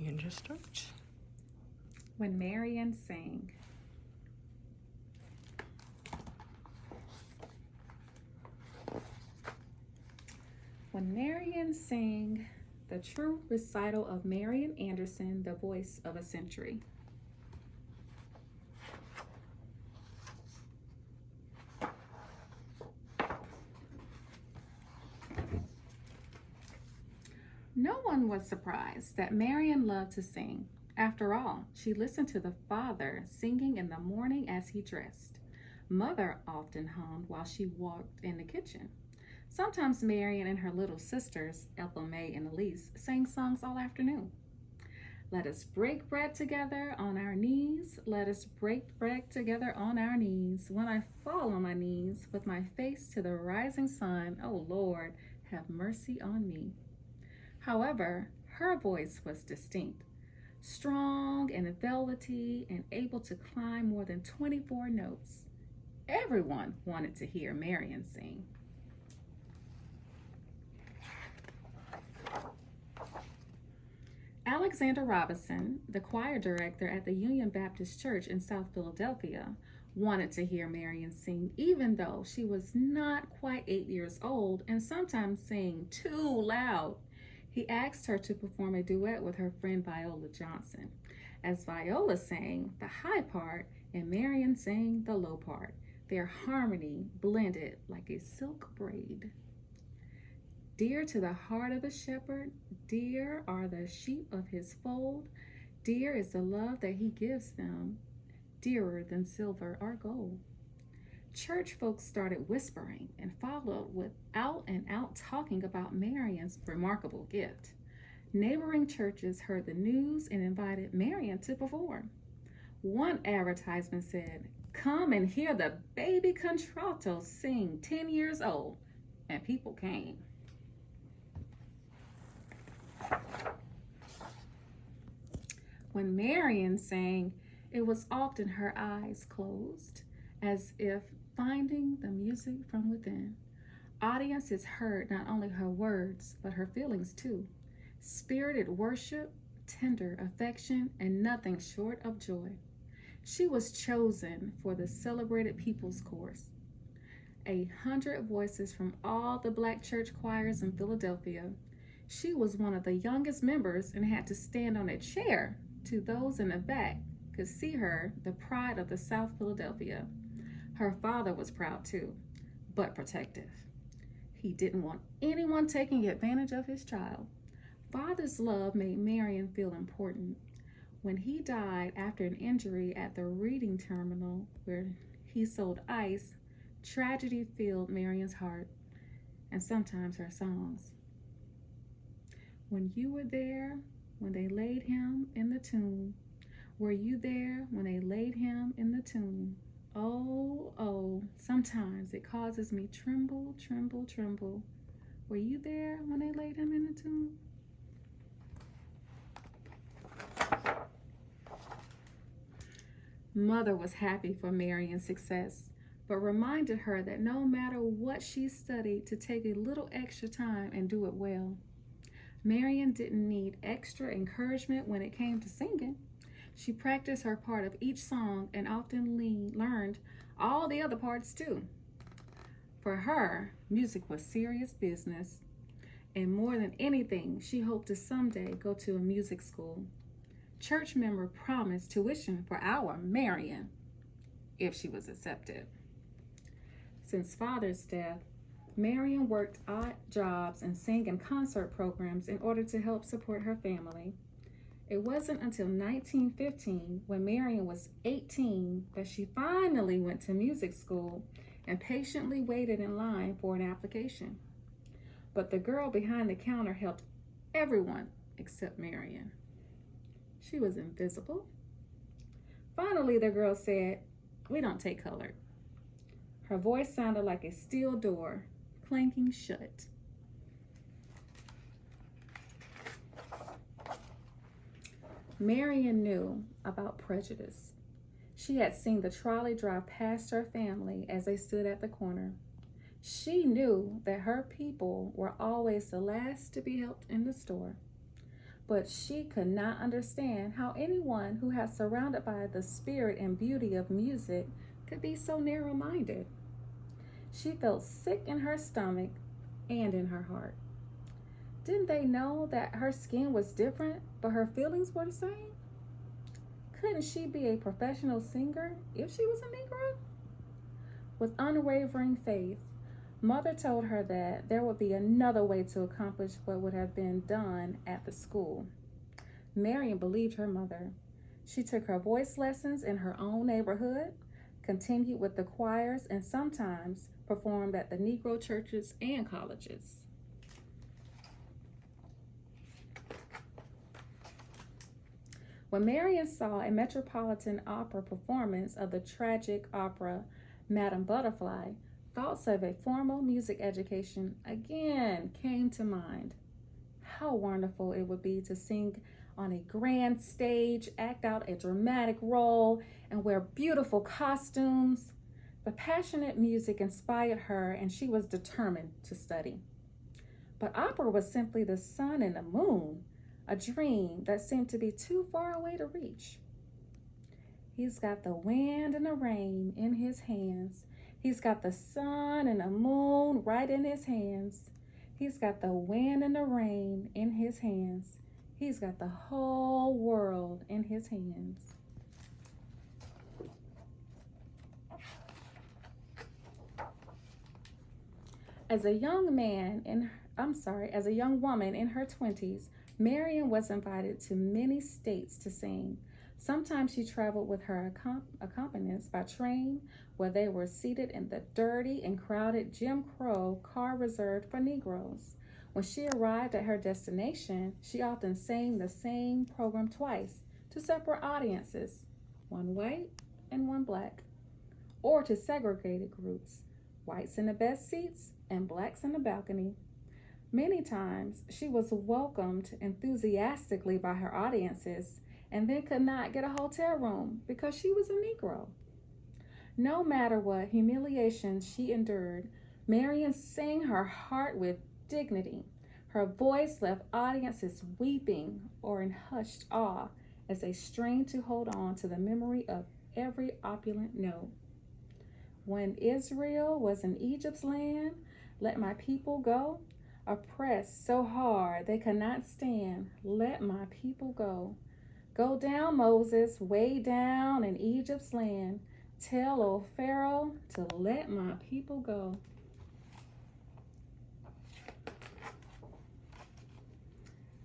And just start. When Marian sang. When Marian sang, the true recital of Marian Anderson, the voice of a century. No one was surprised that Marian loved to sing. After all, she listened to the father singing in the morning as he dressed. Mother often hummed while she walked in the kitchen. Sometimes Marian and her little sisters, Ethel May and Elise, sang songs all afternoon. Let us break bread together on our knees. Let us break bread together on our knees. When I fall on my knees with my face to the rising sun, oh Lord, have mercy on me. However, her voice was distinct, strong and velvety and able to climb more than 24 notes. Everyone wanted to hear Marian sing. Alexander Robinson, the choir director at the Union Baptist Church in South Philadelphia, wanted to hear Marian sing even though she was not quite 8 years old and sometimes sang too loud. He asked her to perform a duet with her friend Viola Johnson, as Viola sang the high part and Marian sang the low part. Their harmony blended like a silk braid. Dear to the heart of a shepherd, dear are the sheep of his fold, dear is the love that he gives them, dearer than silver or gold. Church folks started whispering and followed with out and out talking about Marian's remarkable gift. Neighboring churches heard the news and invited Marian to perform. One advertisement said, "Come and hear the baby contralto sing 10 years old," and people came. When Marian sang, it was often her eyes closed, as if finding the music from within. Audiences heard not only her words, but her feelings too. Spirited worship, tender affection, and nothing short of joy. She was chosen for the celebrated People's Chorus. 100 voices from all the black church choirs in Philadelphia. She was one of the youngest members and had to stand on a chair to those in the back could see her, the pride of the South Philadelphia. Her father was proud too, but protective. He didn't want anyone taking advantage of his child. Father's love made Marian feel important. When he died after an injury at the reading terminal where he sold ice, tragedy filled Marian's heart and sometimes her songs. When you were there when they laid him in the tomb, were you there when they laid him in the tomb? Oh, oh, sometimes it causes me tremble, tremble, tremble. Were you there when they laid him in the tomb? Mother was happy for Marian's success, but reminded her that no matter what she studied, to take a little extra time and do it well. Marian didn't need extra encouragement when it came to singing. She practiced her part of each song and often learned all the other parts too. For her, music was serious business, and more than anything, she hoped to someday go to a music school. Church member promised tuition for our Marian if she was accepted. Since father's death, Marian worked odd jobs and sang in concert programs in order to help support her family. It wasn't until 1915, when Marian was 18, that she finally went to music school and patiently waited in line for an application. But the girl behind the counter helped everyone except Marian. She was invisible. Finally, the girl said, "We don't take colored." Her voice sounded like a steel door clanking shut. Marian knew about prejudice. She had seen the trolley drive past her family as they stood at the corner. She knew that her people were always the last to be helped in the store. but she could not understand how anyone who was surrounded by the spirit and beauty of music could be so narrow-minded. She felt sick in her stomach and in her heart. Didn't they know that her skin was different, but her feelings were the same? Couldn't she be a professional singer if she was a Negro? With unwavering faith, Mother told her that there would be another way to accomplish what would have been done at the school. Marion believed her mother. She took her voice lessons in her own neighborhood, continued with the choirs, and sometimes performed at the Negro churches and colleges. When Marion saw a Metropolitan Opera performance of the tragic opera Madame Butterfly, thoughts of a formal music education again came to mind. How wonderful it would be to sing on a grand stage, act out a dramatic role, and wear beautiful costumes. The passionate music inspired her, and she was determined to study. But opera was simply the sun and the moon, a dream that seemed to be too far away to reach. He's got the wind and the rain in his hands. He's got the sun and the moon right in his hands. He's got the wind and the rain in his hands. He's got the whole world in his hands. As a young woman in her 20s, Marion was invited to many states to sing. Sometimes she traveled with her accompanist by train, where they were seated in the dirty and crowded Jim Crow car reserved for Negroes. When she arrived at her destination, she often sang the same program twice to separate audiences, one white and one black, or to segregated groups, whites in the best seats and blacks in the balcony. Many times, she was welcomed enthusiastically by her audiences and then could not get a hotel room because she was a Negro. No matter what humiliation she endured, Marion sang her heart with dignity. Her voice left audiences weeping or in hushed awe as they strained to hold on to the memory of every opulent note. When Israel was in Egypt's land, let my people go. Oppressed so hard they could not stand, let my people go. Go down, Moses, way down in Egypt's land. Tell old Pharaoh to let my people go.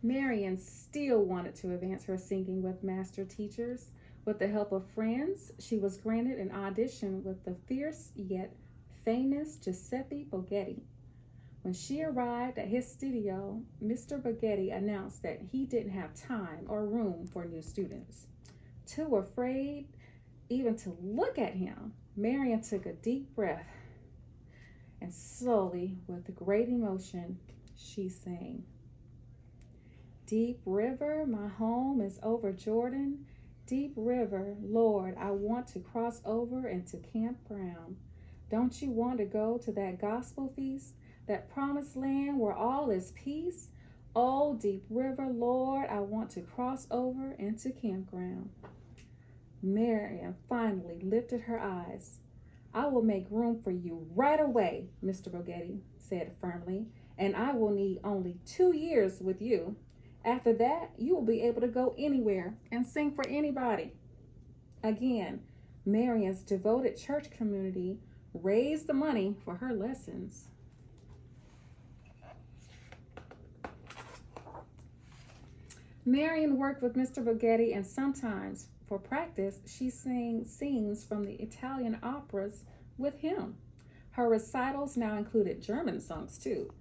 Marion still wanted to advance her singing with master teachers. With the help of friends, she was granted an audition with the fierce yet famous Giuseppe Borghetti. When she arrived at his studio, Mr. Borghetti announced that he didn't have time or room for new students. Too afraid even to look at him, Marion took a deep breath and slowly, with great emotion, she sang. Deep river, my home is over Jordan. Deep river, Lord, I want to cross over into campground. Don't you want to go to that gospel feast? That promised land where all is peace? Oh, deep river, Lord, I want to cross over into campground. Marion finally lifted her eyes. I will make room for you right away, Mr. Borghetti said firmly, and I will need only 2 years with you. After that, you will be able to go anywhere and sing for anybody. Again, Marion's devoted church community raised the money for her lessons. Marion worked with Mr. Borghetti, and sometimes, for practice, she sang scenes from the Italian operas with him. Her recitals now included German songs too,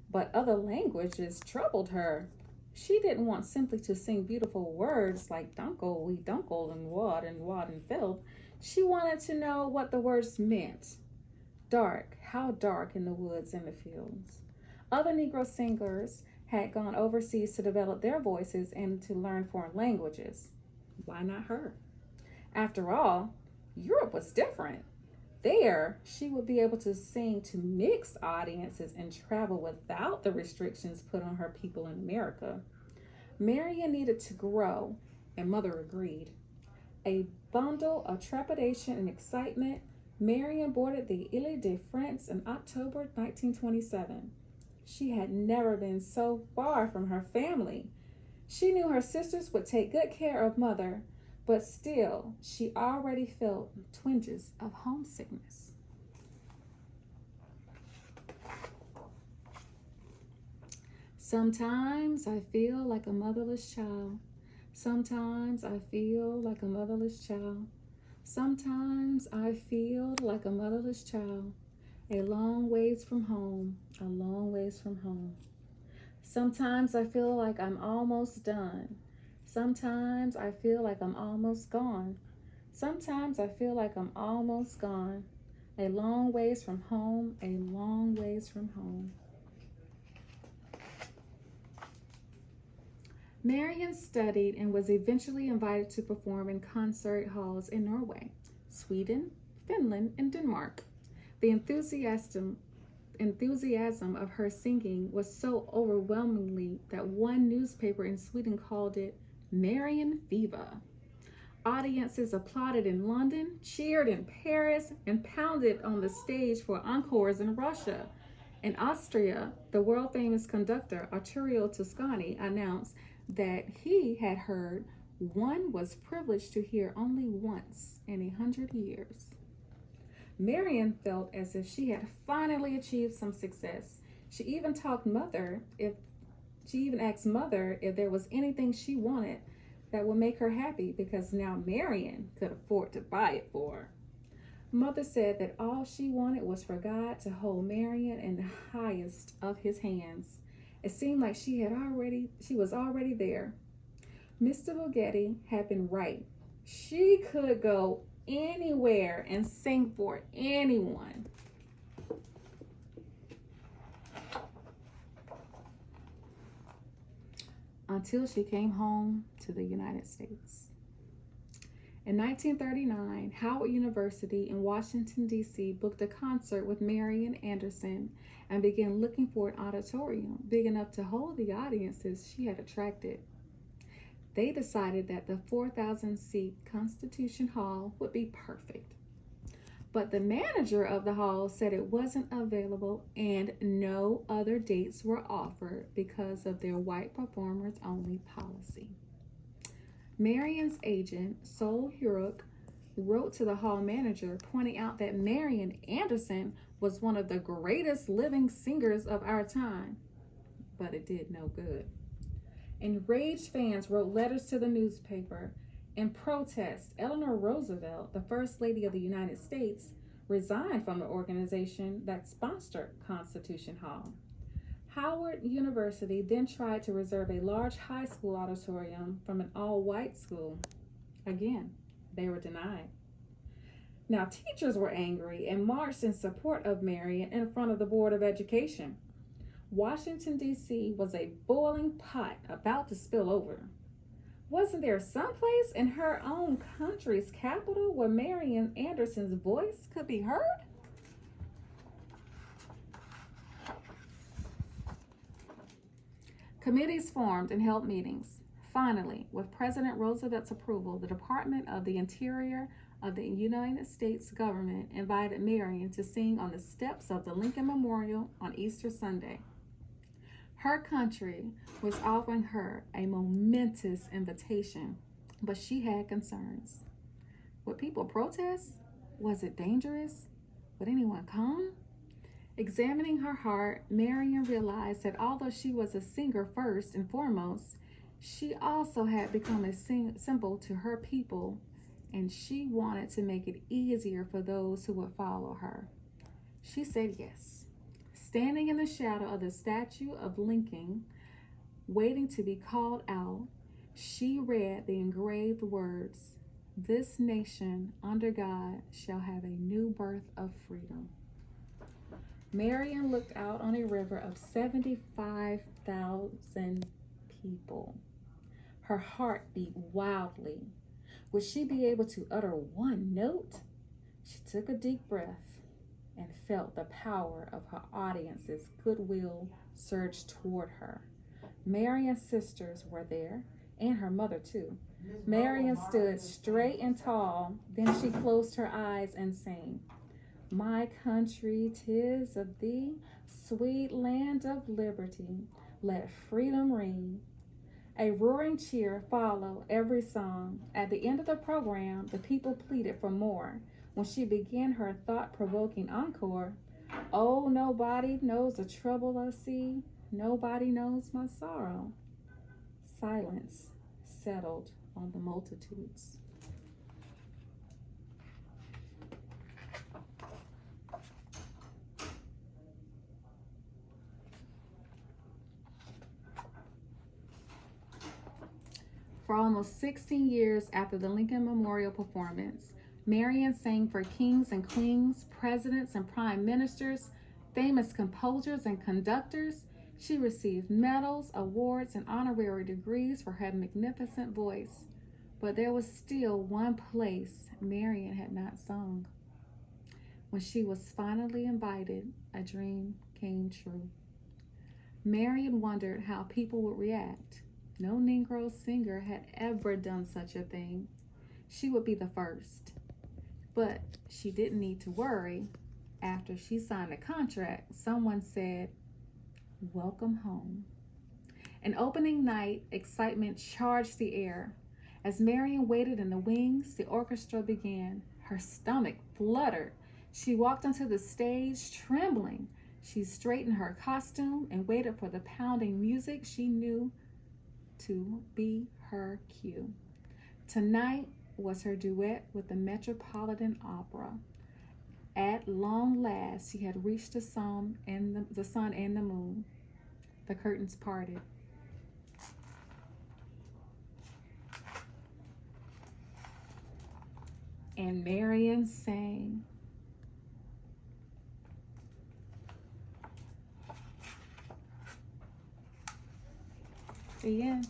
but other languages troubled her. She didn't want simply to sing beautiful words like Dunkel, wie Dunkel, and Wad and Feld. She wanted to know what the words meant. Dark, how dark in the woods and the fields. Other Negro singers had gone overseas to develop their voices and to learn foreign languages. Why not her? After all, Europe was different. There, she would be able to sing to mixed audiences and travel without the restrictions put on her people in America. Marion needed to grow, and Mother agreed. A bundle of trepidation and excitement, Marion boarded the Ile de France in October 1927. She had never been so far from her family. She knew her sisters would take good care of Mother, but still, she already felt twinges of homesickness. Sometimes I feel like a motherless child. Sometimes I feel like a motherless child. Sometimes I feel like a motherless child. A long ways from home, a long ways from home. Sometimes I feel like I'm almost done. Sometimes I feel like I'm almost gone. Sometimes I feel like I'm almost gone. A long ways from home, a long ways from home. Marion studied and was eventually invited to perform in concert halls in Norway, Sweden, Finland, and Denmark. The enthusiasm of her singing was so overwhelmingly that one newspaper in Sweden called it Marion Viva. Audiences applauded in London, cheered in Paris, and pounded on the stage for encores in Russia. In Austria, the world-famous conductor Arturo Toscani announced that he had heard one was privileged to hear only once in 100 years. Marion felt as if she had finally achieved some success. She even asked Mother if there was anything she wanted that would make her happy, because now Marion could afford to buy it for her. Mother said that all she wanted was for God to hold Marion in the highest of his hands. It seemed like she was already there. Mr. Bugatti had been right. She could go anywhere and sing for anyone. Until she came home to the United States. In 1939, Howard University in Washington, D.C. booked a concert with Marian Anderson and began looking for an auditorium big enough to hold the audiences she had attracted. They decided that the 4,000-seat Constitution Hall would be perfect. But the manager of the hall said it wasn't available and no other dates were offered because of their white performers only policy. Marian's agent, Sol Hurok, wrote to the hall manager pointing out that Marian Anderson was one of the greatest living singers of our time, but it did no good. Enraged fans wrote letters to the newspaper. In protest, Eleanor Roosevelt, the First Lady of the United States, resigned from the organization that sponsored Constitution Hall. Howard University then tried to reserve a large high school auditorium from an all-white school. Again, they were denied. Now, teachers were angry and marched in support of Marian in front of the Board of Education. Washington, D.C. was a boiling pot about to spill over. Wasn't there someplace in her own country's capital where Marian Anderson's voice could be heard? Committees formed and held meetings. Finally, with President Roosevelt's approval, the Department of the Interior of the United States government invited Marian to sing on the steps of the Lincoln Memorial on Easter Sunday. Her country was offering her a momentous invitation, but she had concerns. Would people protest? Was it dangerous? Would anyone come? Examining her heart, Marian realized that although she was a singer first and foremost, she also had become a symbol to her people, and she wanted to make it easier for those who would follow her. She said yes. Standing in the shadow of the statue of Lincoln, waiting to be called out, she read the engraved words, "This nation under God shall have a new birth of freedom." Marian looked out on a river of 75,000 people. Her heart beat wildly. Would she be able to utter one note? She took a deep breath and felt the power of her audience's goodwill surge toward her. Marion's sisters were there, and her mother too. Marion stood straight and tall, then she closed her eyes and sang, "My country, 'tis of thee, sweet land of liberty, let freedom ring." A roaring cheer followed every song. At the end of the program, the people pleaded for more. When she began her thought-provoking encore, "Oh, nobody knows the trouble I see, nobody knows my sorrow," silence settled on the multitudes. For almost 16 years after the Lincoln Memorial performance, Marion sang for kings and queens, presidents and prime ministers, famous composers and conductors. She received medals, awards, and honorary degrees for her magnificent voice. But there was still one place Marion had not sung. When she was finally invited, a dream came true. Marion wondered how people would react. No Negro singer had ever done such a thing. She would be the first. But she didn't need to worry. After she signed the contract, someone said, "Welcome home." An opening night, excitement charged the air. As Marion waited in the wings, the orchestra began. Her stomach fluttered. She walked onto the stage trembling. She straightened her costume and waited for the pounding music she knew to be her cue. Tonight was her duet with the Metropolitan Opera. At long last, she had reached the sun and the moon. The curtains parted. And Marion sang. The end.